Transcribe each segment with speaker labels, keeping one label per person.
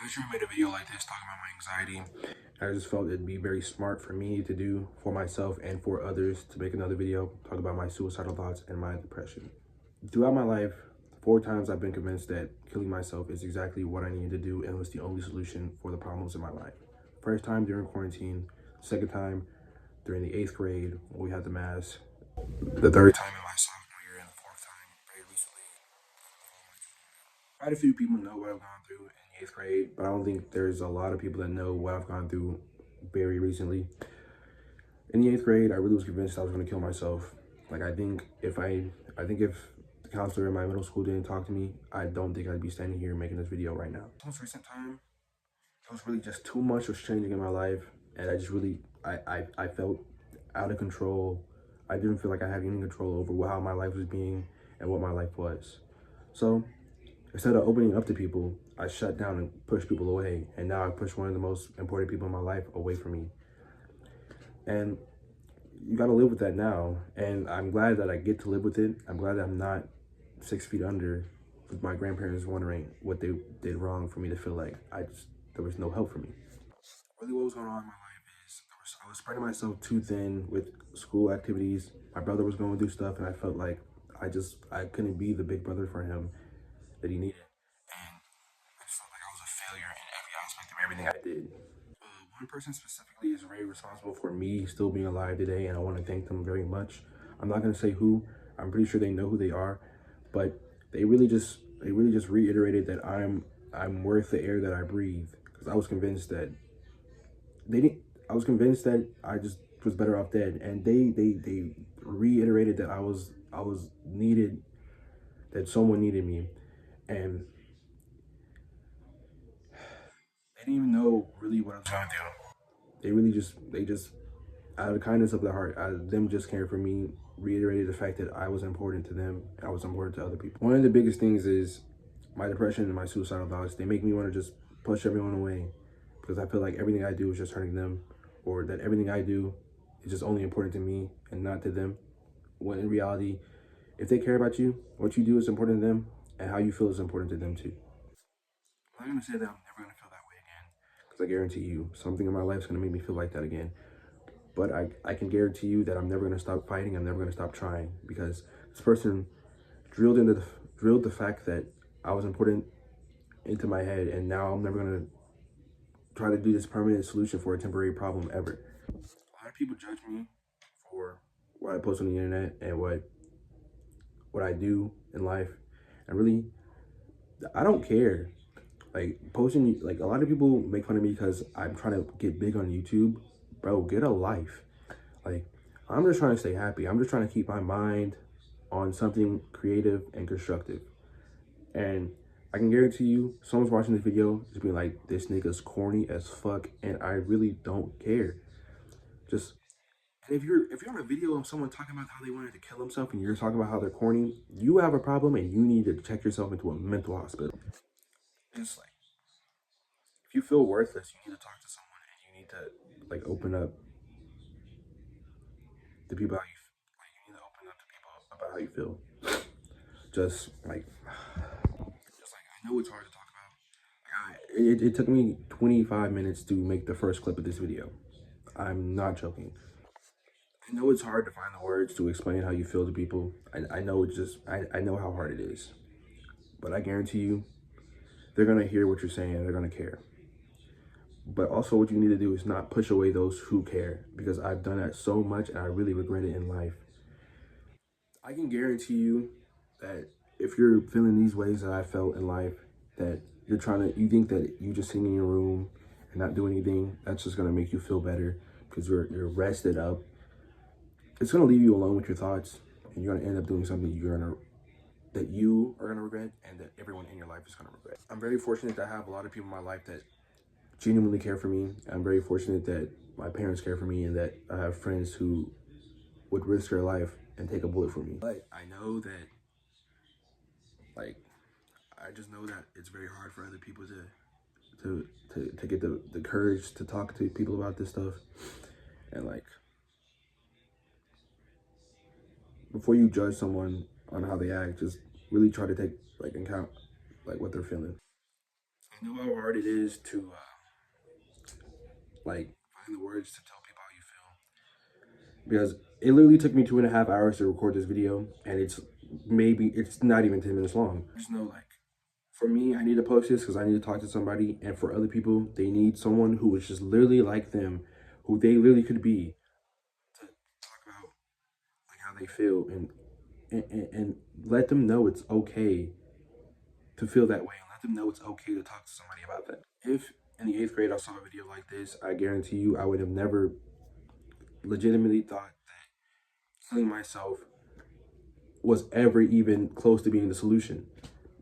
Speaker 1: I just made a video like this talking about my anxiety. I just felt it'd be very smart for me to do for myself and for others to make another video talk about my suicidal thoughts and my depression. Throughout my life, 4 times I've been convinced that killing myself is exactly what I needed to do and was the only solution for the problems in my life. First time during quarantine, second time during the 8th grade when we had the mass, the third time in my sophomore year, and the fourth time very recently. Quite a few people know what I've gone through in the 8th grade, but I don't think there's a lot of people that know what I've gone through very recently. In the 8th grade, I really was convinced I was going to kill myself. Like, I think if the counselor in my middle school didn't talk to me, I don't think I'd be standing here making this video right now. Most recent time, it was really just too much was changing in my life, and I just really, I felt out of control. I didn't feel like I had any control over how my life was being and what my life was. So instead of opening up to people, I shut down and pushed people away. And now I push one of the most important people in my life away from me. And you got to live with that now. And I'm glad that I get to live with it. I'm glad that I'm not 6 feet under with my grandparents wondering what they did wrong for me to feel like there was no help for me. Really what was going on in my life is I was spreading myself too thin with school activities. My brother was going through stuff and I felt like I couldn't be the big brother for him that he needed. And I just felt like I was a failure in every aspect of everything I did. One person specifically is very responsible for me still being alive today, and I want to thank them very much. I'm not going to say who. I'm pretty sure they know who they are, but they really just reiterated that I'm worth the air that I breathe, because I was convinced that they didn't. I was convinced that I just was better off dead, and they reiterated that I was needed, that someone needed me, and they didn't even know really what I was going through. They just out of the kindness of their heart, out of them just caring for me, reiterated the fact that I was important to them and I was important to other people. One of the biggest things is my depression and my suicidal thoughts. They make me want to just push everyone away because I feel like everything I do is just hurting them, or that everything I do is just only important to me and not to them. When in reality, if they care about you, what you do is important to them, and how you feel is important to them too. I'm not gonna say that I'm never gonna feel that way again, because I guarantee you, something in my life is gonna make me feel like that again. But I can guarantee you that I'm never gonna stop fighting. I'm never gonna stop trying, because this person drilled the fact that I was important into my head, and now I'm never gonna try to do this permanent solution for a temporary problem ever. A lot of people judge me for what I post on the internet and what I do in life, and really, I don't care. Like, posting, like, a lot of people make fun of me because I'm trying to get big on YouTube. Bro, get a life. Like, I'm just trying to stay happy. I'm just trying to keep my mind on something creative and constructive. And I can guarantee you, someone's watching this video just being like, this nigga's corny as fuck, and I really don't care. Just, and if you're on a video of someone talking about how they wanted to kill themselves and you're talking about how they're corny, you have a problem and you need to check yourself into a mental hospital. It's like, if you feel worthless, you need to talk to someone, and you need to, like, open up to people how you like you need to open up to people about how you feel. Just like I know it's hard to talk about. It took me 25 minutes to make the first clip of this video. I'm not joking. I know it's hard to find the words to explain how you feel to people. I know it's just I know how hard it is. But I guarantee you, they're gonna hear what you're saying and they're gonna care. But also what you need to do is not push away those who care, because I've done that so much and I really regret it in life. I can guarantee you that if you're feeling these ways that I felt in life, that you think that you just sitting in your room and not doing anything, that's just gonna make you feel better because you're rested up. It's gonna leave you alone with your thoughts, and you're gonna end up doing something that you are gonna regret, and that everyone in your life is gonna regret. I'm very fortunate to have a lot of people in my life that genuinely care for me. I'm very fortunate that my parents care for me, and that I have friends who would risk their life and take a bullet for me. But I know that, like, I just know that it's very hard for other people to get the courage to talk to people about this stuff. And, like, before you judge someone on how they act, just really try to take, like, account, like, what they're feeling. I know how hard it is to like find the words to tell people how you feel, because it literally took me 2.5 hours to record this video, and it's not even 10 minutes long. Just know, like, for me, I need to post this because I need to talk to somebody, and for other people, they need someone who is just literally like them, who they literally could be, to talk about like how they feel, and let them know it's okay to feel that way, and let them know it's okay to talk to somebody about that. If in the 8th grade I saw a video like this, I guarantee you I would have never legitimately thought that killing myself was ever even close to being the solution,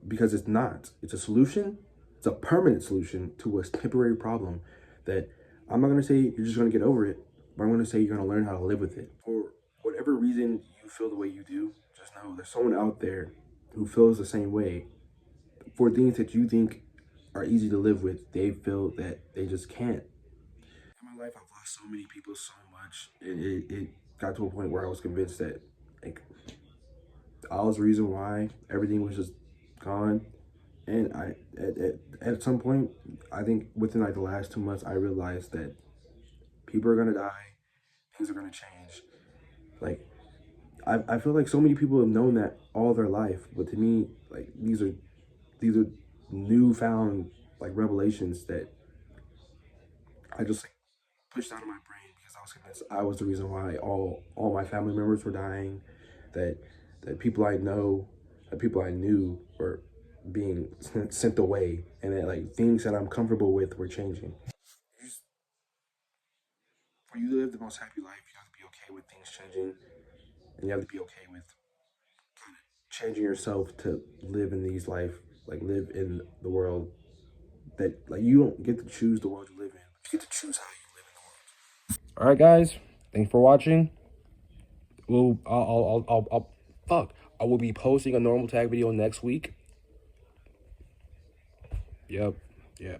Speaker 1: because it's not. It's a solution. It's a permanent solution to a temporary problem that I'm not going to say you're just going to get over it, but I'm going to say you're going to learn how to live with it. For whatever reason you feel the way you do, just know there's someone out there who feels the same way. For things that you think are easy to live with, they feel that they just can't. In my life, I've lost so many people so much. It got to a point where I was convinced that, like, I was the reason why everything was just gone. And at some point, I think within like the last 2 months, I realized that people are gonna die, things are gonna change. Like, I feel like so many people have known that all their life, but to me, like, these are newfound like revelations that I just like pushed out of my brain, because I was convinced I was the reason why all my family members were dying, that people I know, that people I knew were being sent away, and that like things that I'm comfortable with were changing. For you to live the most happy life, you have to be okay with things changing, and you have to be okay with kind of changing yourself to live in these life, like live in the world that, like, you don't get to choose the world you live in. You get to choose how you live in the world. All right, guys. Thanks for watching. Well, fuck. I will be posting a normal tag video next week. Yep. Yeah.